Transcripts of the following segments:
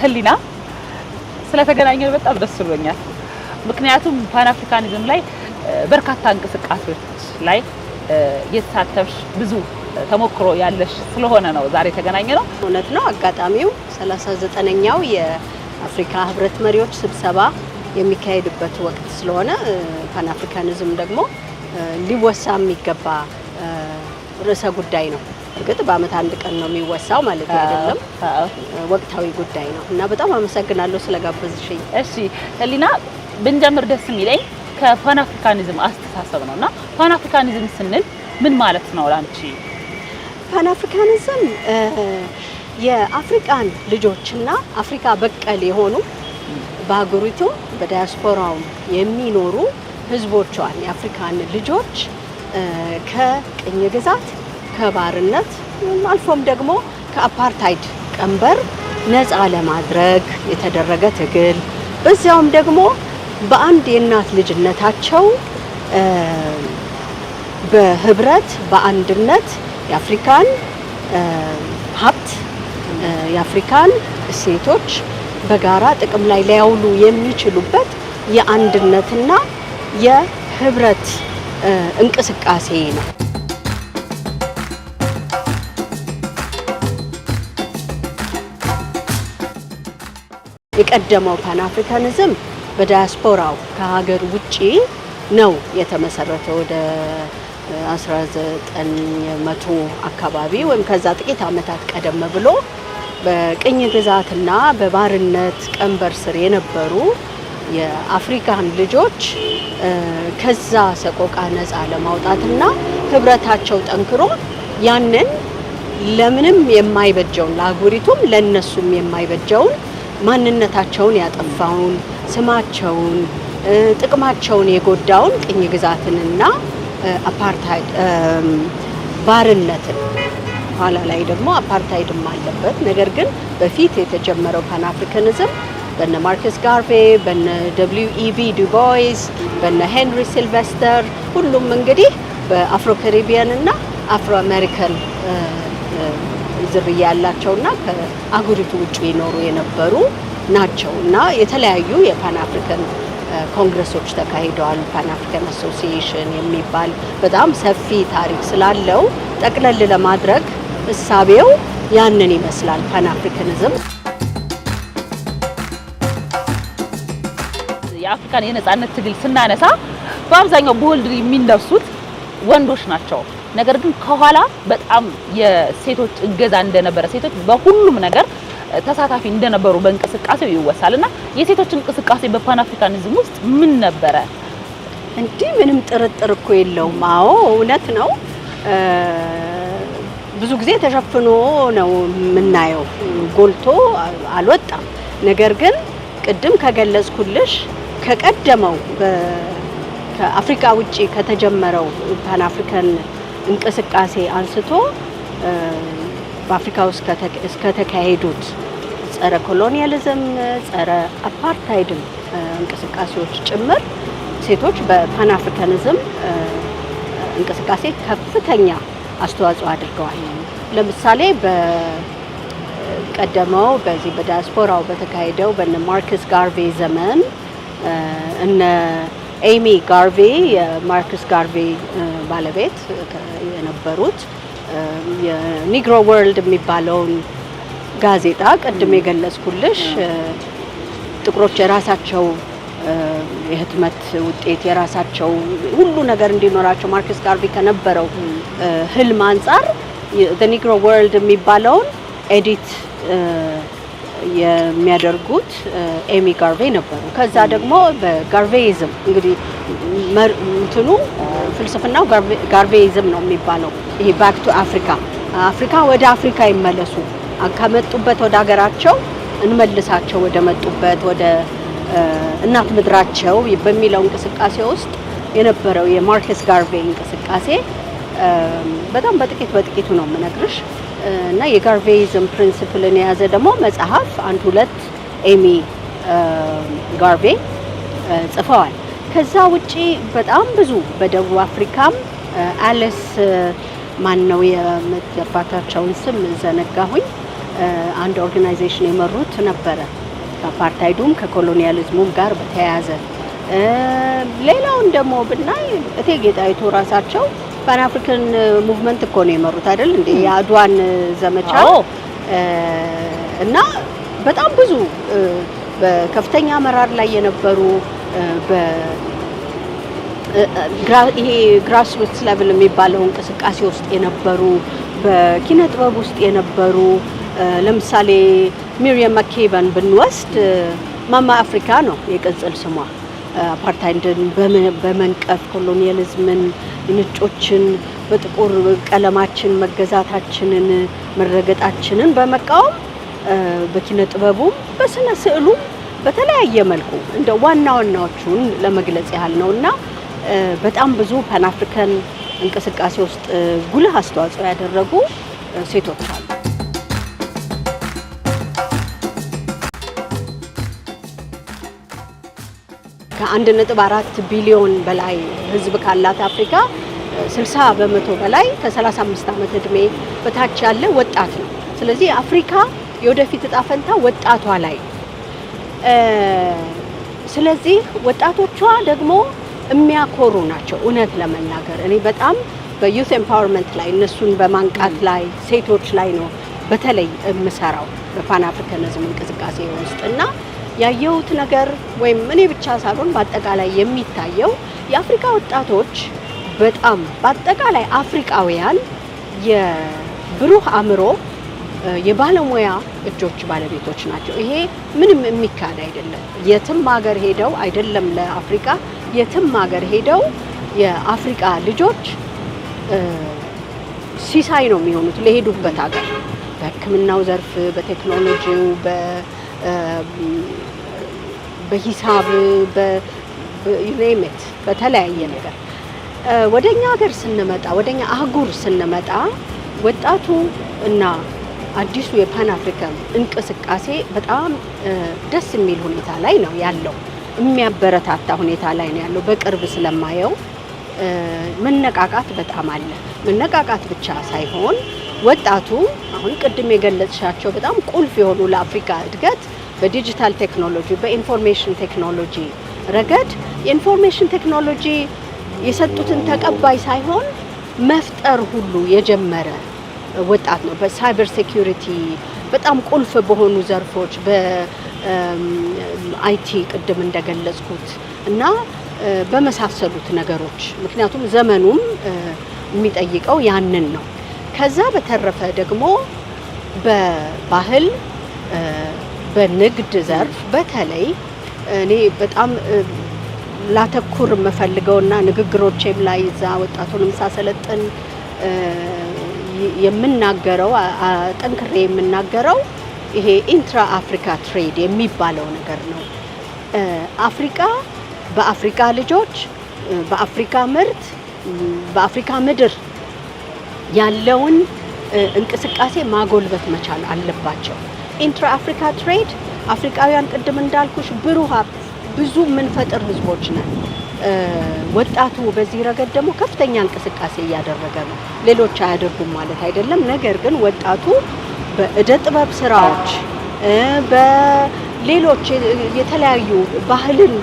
ህሊና ስለተገናኘን በጣም ደስ ብሎኛል። ምክንያቱም ፓን አፍሪካኒዝም ላይ በርካታ እንቅስቃሴዎች ላይ የተሳተፍሽ ብዙ ተሞክሮ ያለሽ ስለሆነ ነው ዛሬ ተገናኘነው። እውነት ነው። አጋጣሚው 39ኛው የአፍሪካ ህብረት መሪዎች ስብሰባ የሚካሄድበት ወቅት ስለሆነ ፓን አፍሪካኒዝም ደግሞ ሊወሳ የሚገባ ርዕሰ ጉዳይ ነው። እርግጥ በአመት አንድ ቀን ነው የሚወሳው ማለት አይደለም። ወቅታዊ ጉዳይ ነው እና በጣም አመሰግናለሁ ስለጋበዝሽኝ። እሺ ህሊና፣ ብንጀምር ደስ የሚለኝ ከፓን አፍሪካኒዝም አስተሳሰብ ነውና ፓን አፍሪካኒዝም ስንል ምን ማለት ነው ላንቺ? ፓን አፍሪካኒዝም የአፍሪካን ልጆችና አፍሪካ በቀል የሆኑ በአገሪቱ በዳያስፖራው የሚኖሩ ህዝቦቿን የአፍሪካን ልጆች ከቅኝ ግዛት ከባርነት አልፎም ደግሞ ከአፓርታይድ ቀንበር ነፃ ለማድረግ የተደረገ ትግል በዚያውም ደግሞ በአንድ የእናት ልጅነታቸው በህብረት በአንድነት የአፍሪካን ሀብት የአፍሪካን እሴቶች በጋራ ጥቅም ላይ ሊያውሉ የሚችሉበት የአንድነትና የህብረት እንቅስቃሴ ነው። የቀደመው ፓን አፍሪካኒዝም በዳያስፖራው ከሀገር ውጪ ነው የተመሰረተው ወደ 1900 አካባቢ ወይም ከዛ ጥቂት አመታት ቀደም ብሎ በቅኝ ግዛትና በባርነት ቀንበር ስር የነበሩ የአፍሪካን ልጆች ከዛ ሰቆቃ ነፃ ለማውጣትና ህብረታቸው ጠንክሮ ያንን ለምንም የማይበጀውን ለአህጉሪቱም ለነሱም የማይበጀውን ማንነታቸውን ያጠፋውን ስማቸውን ጥቅማቸውን የጎዳውን ቅኝ ግዛትንና አፓርታይድ ባርነትን ኋላ ላይ ደግሞ አፓርታይድም አለበት። ነገር ግን በፊት የተጀመረው ፓን አፍሪካኒዝም በነ ማርከስ ጋርቬ በነ ደብሊው.ኢ.ቢ. ዱቦይስ በነ ሄንሪ ሲልቨስተር ሁሉም እንግዲህ በአፍሮ ካሪቢያን እና አፍሮ አሜሪካን ዝርያ ያላቸውና ከአህጉሪቱ ውጪ ይኖሩ የነበሩ ናቸው እና የተለያዩ የፓን አፍሪካን ኮንግረሶች ተካሂደዋል። ፓን አፍሪካን አሶሲዬሽን የሚባል በጣም ሰፊ ታሪክ ስላለው ጠቅለል ለማድረግ እሳቤው ያንን ይመስላል። ፓን አፍሪካኒዝም የአፍሪካን የነጻነት ትግል ስናነሳ በአብዛኛው ቦልድ የሚነሱት ወንዶች ናቸው። ነገር ግን ከኋላ በጣም የሴቶች እገዛ እንደነበረ ሴቶች በሁሉም ነገር ተሳታፊ እንደነበሩ በእንቅስቃሴው ይወሳልና የሴቶች እንቅስቃሴ በፓን አፍሪካኒዝም ውስጥ ምን ነበረ? እንዲህ ምንም ጥርጥር እኮ የለውም። አዎ እውነት ነው። ብዙ ጊዜ ተሸፍኖ ነው የምናየው፣ ጎልቶ አልወጣም። ነገር ግን ቅድም ከገለጽኩልሽ ከቀደመው ከአፍሪካ ውጪ ከተጀመረው ፓን አፍሪካን እንቅስቃሴ አንስቶ በአፍሪካ ውስጥ እስከተካሄዱት ጸረ ኮሎኒያሊዝም ጸረ አፓርታይድም እንቅስቃሴዎች ጭምር ሴቶች በፓን አፍሪካኒዝም እንቅስቃሴ ከፍተኛ አስተዋጽኦ አድርገዋል። ለምሳሌ በቀደመው በዚህ በዲያስፖራው በተካሄደው በነ ማርከስ ጋርቬ ዘመን እነ ኤሚ ጋርቬ የማርከስ ጋርቬ ባለቤት የነበሩት የኒግሮ ወርልድ የሚባለውን ጋዜጣ ቅድም የገለጽኩልሽ ጥቁሮች የራሳቸው የህትመት ውጤት የራሳቸው ሁሉ ነገር እንዲኖራቸው ማርከስ ጋርቬ ከነበረው ህልም አንፃር the ወርልድ የሚባለውን ኤዲት የሚያደርጉት ኤሚ ጋርቬ ነበሩ። ከዛ ደግሞ በጋርቬይዝም እንግዲህ እንትኑ ፍልስፍናው ጋርቬይዝም ነው የሚባለው። ይሄ ባክ ቱ አፍሪካ ወደ አፍሪካ ይመለሱ፣ ከመጡበት ወደ ሀገራቸው እንመልሳቸው ወደ መጡበት ወደ እናት ምድራቸው በሚለው እንቅስቃሴ ውስጥ የነበረው የማርከስ ጋርቬ እንቅስቃሴ በጣም በጥቂቱ ነው የምነግርሽ እና የጋርቬይዝም ፕሪንሲፕልን የያዘ ደግሞ መጽሐፍ አንድ ሁለት ኤሚ ጋርቬ ጽፈዋል። ከዛ ውጪ በጣም ብዙ በደቡብ አፍሪካም አሊስ ማን ነው የአባታቸውን ስም ዘነጋሁኝ አንድ ኦርጋናይዜሽን የመሩት ነበረ ከአፓርታይዱም ከኮሎኒያሊዝሙም ጋር በተያያዘ። ሌላውን ደግሞ ብናይ እቴጌ ጣይቱ ራሳቸው ፓን አፍሪካን ሙቭመንት እኮ ነው የመሩት አይደል እንዴ የአድዋን ዘመቻ እና በጣም ብዙ በከፍተኛ አመራር ላይ የነበሩ ይሄ ግራስ ሩትስ ሌቭል የሚባለው እንቅስቃሴ ውስጥ የነበሩ በኪነ ጥበብ ውስጥ የነበሩ ለምሳሌ ሚሪየም መኬበን ብንወስድ ማማ አፍሪካ ነው የቅጽል ስሟ። አፓርታይድን በመንቀፍ ኮሎኒያሊዝምን ነጮችን በጥቁር ቀለማችን መገዛታችንን መረገጣችንን በመቃወም በኪነ ጥበቡም በስነ ስዕሉ በተለያየ መልኩ እንደ ዋናዎቹን ለመግለጽ ያህል ነውና በጣም ብዙ ፓን አፍሪካን እንቅስቃሴ ውስጥ ጉልህ አስተዋጽኦ ያደረጉ ሴቶች አሉ። ከ1.4 ቢሊዮን በላይ ህዝብ ካላት አፍሪካ 60% በላይ ከ35 ዓመት እድሜ በታች ያለ ወጣት ነው። ስለዚህ አፍሪካ የወደፊት እጣ ፈንታ ወጣቷ ላይ ስለዚህ ወጣቶቿ ደግሞ የሚያኮሩ ናቸው። እውነት ለመናገር እኔ በጣም በዩት ኤምፓወርመንት ላይ እነሱን በማንቃት ላይ ሴቶች ላይ ነው በተለይ የምሰራው በፓን አፍሪካኒዝም እንቅስቃሴ ውስጥና ያየሁት ነገር ወይም እኔ ብቻ ሳልሆን በአጠቃላይ የሚታየው የአፍሪካ ወጣቶች በጣም በአጠቃላይ አፍሪካውያን የብሩህ አእምሮ የባለሙያ እጆች ባለቤቶች ናቸው። ይሄ ምንም የሚካድ አይደለም። የትም ሀገር ሄደው አይደለም ለአፍሪካ የትም ሀገር ሄደው የአፍሪካ ልጆች ሲሳይ ነው የሚሆኑት ለሄዱበት ሀገር በሕክምናው ዘርፍ፣ በቴክኖሎጂው፣ በሂሳብ፣ በዩኔሜት በተለያየ ነገር ወደኛ ሀገር ስንመጣ ወደኛ አህጉር ስንመጣ ወጣቱ እና አዲሱ የፓን አፍሪካን እንቅስቃሴ በጣም ደስ የሚል ሁኔታ ላይ ነው ያለው። የሚያበረታታ ሁኔታ ላይ ነው ያለው። በቅርብ ስለማየው መነቃቃት በጣም አለ። መነቃቃት ብቻ ሳይሆን ወጣቱ አሁን ቅድም የገለጽሻቸው በጣም ቁልፍ የሆኑ ለአፍሪካ እድገት በዲጂታል ቴክኖሎጂ፣ በኢንፎርሜሽን ቴክኖሎጂ ረገድ የኢንፎርሜሽን ቴክኖሎጂ የሰጡትን ተቀባይ ሳይሆን መፍጠር ሁሉ የጀመረ ወጣት ነው። በሳይበር ሴኩሪቲ በጣም ቁልፍ በሆኑ ዘርፎች በአይቲ ቅድም እንደገለጽኩት እና በመሳሰሉት ነገሮች ምክንያቱም ዘመኑም የሚጠይቀው ያንን ነው። ከዛ በተረፈ ደግሞ በባህል በንግድ ዘርፍ በተለይ እኔ በጣም ላተኩር የምፈልገውና ንግግሮቼም ላይ እዛ ወጣቱንም ሳሰለጥን የምናገረው ጠንክሬ የምናገረው ይሄ ኢንትራ አፍሪካ ትሬድ የሚባለው ነገር ነው። አፍሪካ በአፍሪካ ልጆች በአፍሪካ ምርት በአፍሪካ ምድር ያለውን እንቅስቃሴ ማጎልበት መቻል አለባቸው። ኢንትራ አፍሪካ ትሬድ አፍሪካውያን ቅድም እንዳልኩሽ ብሩህ ብዙ የምንፈጥር ህዝቦች ነን። ወጣቱ በዚህ ረገድ ደግሞ ከፍተኛ እንቅስቃሴ እያደረገ ነው። ሌሎች አያደርጉም ማለት አይደለም። ነገር ግን ወጣቱ በእደ ጥበብ ስራዎች በሌሎች የተለያዩ ባህልን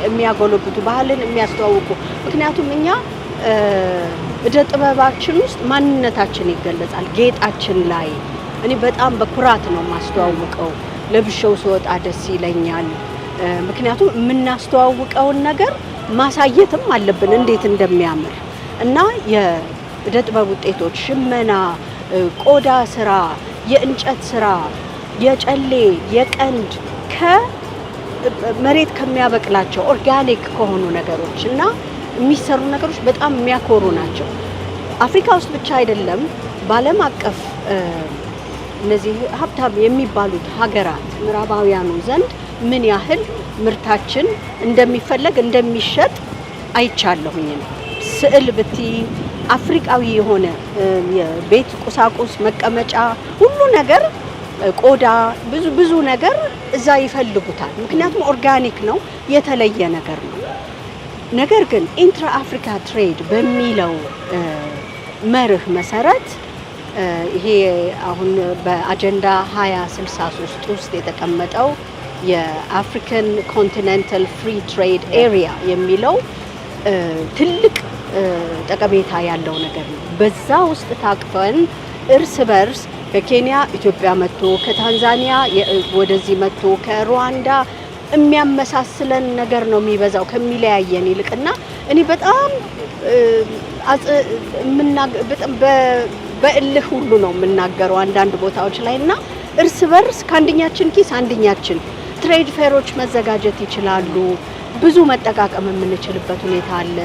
የሚያጎለብቱ ባህልን የሚያስተዋውቁ ምክንያቱም እኛ እደ ጥበባችን ውስጥ ማንነታችን ይገለጻል። ጌጣችን ላይ እኔ በጣም በኩራት ነው የማስተዋውቀው። ለብሼው ስወጣ ደስ ይለኛል። ምክንያቱም የምናስተዋውቀውን ነገር ማሳየትም አለብን እንዴት እንደሚያምር እና የእደ ጥበብ ውጤቶች ሽመና፣ ቆዳ ስራ፣ የእንጨት ስራ፣ የጨሌ፣ የቀንድ ከመሬት ከሚያበቅላቸው ኦርጋኒክ ከሆኑ ነገሮች እና የሚሰሩ ነገሮች በጣም የሚያኮሩ ናቸው። አፍሪካ ውስጥ ብቻ አይደለም በዓለም አቀፍ እነዚህ ሀብታም የሚባሉት ሀገራት ምዕራባውያኑ ዘንድ ምን ያህል ምርታችን እንደሚፈለግ እንደሚሸጥ አይቻለሁኝ። ስዕል ብቲ አፍሪካዊ የሆነ የቤት ቁሳቁስ መቀመጫ ሁሉ ነገር ቆዳ ብዙ ነገር እዛ ይፈልጉታል። ምክንያቱም ኦርጋኒክ ነው፣ የተለየ ነገር ነው። ነገር ግን ኢንትራ አፍሪካ ትሬድ በሚለው መርህ መሰረት ይሄ አሁን በአጀንዳ 2063 ውስጥ የተቀመጠው የአፍሪካን ኮንቲኔንታል ፍሪ ትሬድ ኤሪያ የሚለው ትልቅ ጠቀሜታ ያለው ነገር ነው። በዛ ውስጥ ታቅፈን እርስ በርስ ከኬንያ ኢትዮጵያ መጥቶ ከታንዛኒያ ወደዚህ መጥቶ ከሩዋንዳ የሚያመሳስለን ነገር ነው የሚበዛው ከሚለያየን ይልቅና እኔ በጣም በእልህ ሁሉ ነው የምናገረው አንዳንድ ቦታዎች ላይና እርስ በርስ ከአንደኛችን ኪስ አንደኛችን ትሬድ ፌሮች መዘጋጀት ይችላሉ። ብዙ መጠቃቀም የምንችልበት ሁኔታ አለ።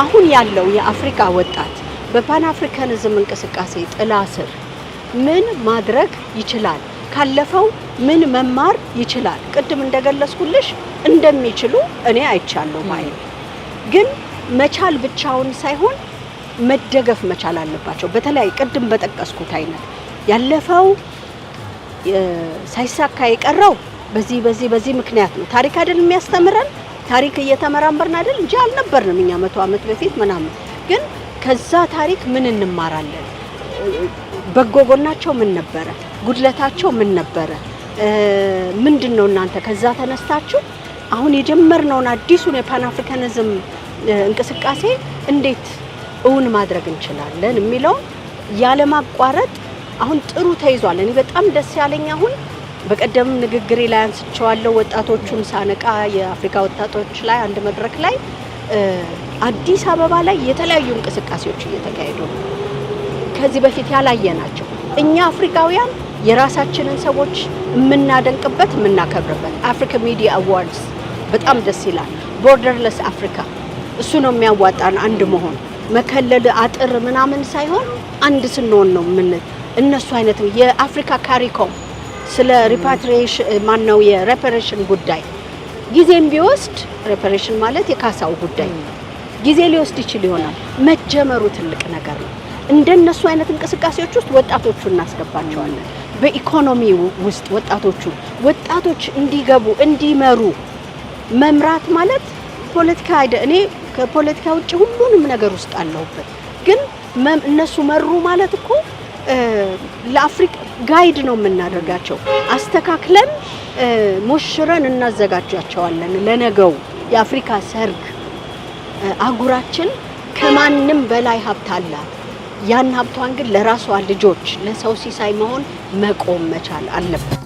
አሁን ያለው የአፍሪካ ወጣት በፓን አፍሪካኒዝም እንቅስቃሴ ጥላ ስር ምን ማድረግ ይችላል? ካለፈው ምን መማር ይችላል? ቅድም እንደገለጽኩልሽ እንደሚችሉ እኔ አይቻለሁ ማለት ግን መቻል ብቻውን ሳይሆን መደገፍ መቻል አለባቸው። በተለይ ቅድም በጠቀስኩት አይነት ያለፈው ሳይሳካ የቀረው በዚህ ምክንያት ነው። ታሪክ አይደል የሚያስተምረን? ታሪክ እየተመራመርን አይደል እንጂ አልነበርንም እኛ 100 ዓመት በፊት ምናምን። ግን ከዛ ታሪክ ምን እንማራለን? በጎ ጎናቸው ምን ነበረ? ጉድለታቸው ምን ነበረ? ምንድነው እናንተ ከዛ ተነስታችሁ አሁን የጀመርነውን አዲሱን የፓን አፍሪካኒዝም እንቅስቃሴ እንዴት እውን ማድረግ እንችላለን የሚለው ያለማቋረጥ አሁን ጥሩ ተይዟል። እኔ በጣም ደስ ያለኝ አሁን በቀደም ንግግሬ ላይ አንስቼዋለሁ። ወጣቶቹን ሳነቃ የአፍሪካ ወጣቶች ላይ አንድ መድረክ ላይ አዲስ አበባ ላይ የተለያዩ እንቅስቃሴዎች እየተካሄዱ ነው። ከዚህ በፊት ያላየናቸው እኛ አፍሪካውያን የራሳችንን ሰዎች የምናደንቅበት የምናከብርበት አፍሪካ ሚዲያ አዋርድስ በጣም ደስ ይላል። ቦርደርለስ አፍሪካ እሱ ነው የሚያዋጣን። አንድ መሆን መከለል አጥር ምናምን ሳይሆን አንድ ስንሆን ነው ምን እነሱ አይነት የአፍሪካ ካሪኮም ስለ ሪፓትሪዬሽን ማነው የሬፓሬሽን ጉዳይ ጊዜም ቢወስድ ሬፓሬሽን ማለት የካሳው ጉዳይ ጊዜ ሊወስድ ይችል ይሆናል። መጀመሩ ትልቅ ነገር ነው። እንደነሱ አይነት እንቅስቃሴዎች ውስጥ ወጣቶቹ እናስገባቸዋለን። በኢኮኖሚው ውስጥ ወጣቶች እንዲገቡ እንዲመሩ መምራት ማለት ፖለቲካ አይደል። እኔ ከፖለቲካ ውጪ ሁሉንም ነገር ውስጥ አለሁበት። ግን እነሱ መሩ ማለት እኮ ለአፍሪካ ጋይድ ነው የምናደርጋቸው። አስተካክለን ሞሽረን እናዘጋጃቸዋለን ለነገው የአፍሪካ ሰርግ። አህጉራችን ከማንም በላይ ሀብት አላት። ያን ሀብቷን ግን ለራሷ ልጆች ለሰው ሲሳይ መሆን መቆም መቻል አለበት።